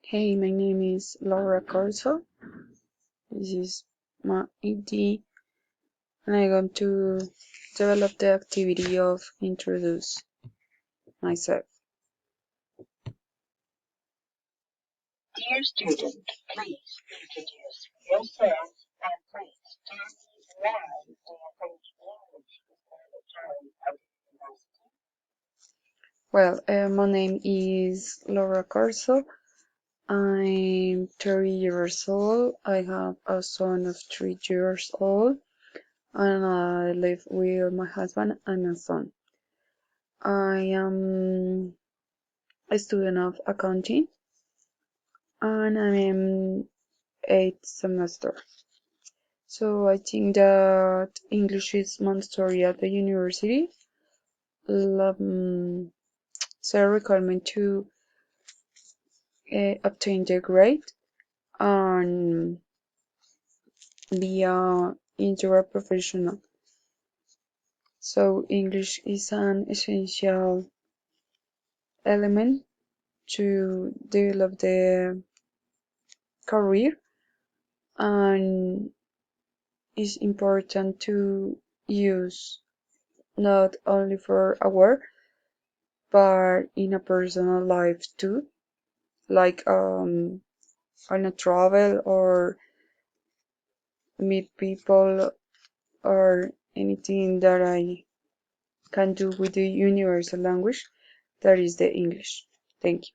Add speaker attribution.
Speaker 1: Hey, my name is Laura Corso. This is my ID, and I'm going to develop the activity of introduce myself.
Speaker 2: Dear student, please introduce yourself and please tell me why do you think English is mandatory at university?
Speaker 1: Well, my name is Laura Corso. I'm 30 years old. I have a son of 3 years old, and I live with my husband and my son. I am a student of accounting, and I'm in 8th semester. So I think that English is mandatory at the university. So a requirement to obtain the grade and be a integral professional. So English is an essential element to develop the career, and is important to use not only for a work but in a personal life too, like on a travel or meet people or anything that I can do with the universal language that is the English. Thank you.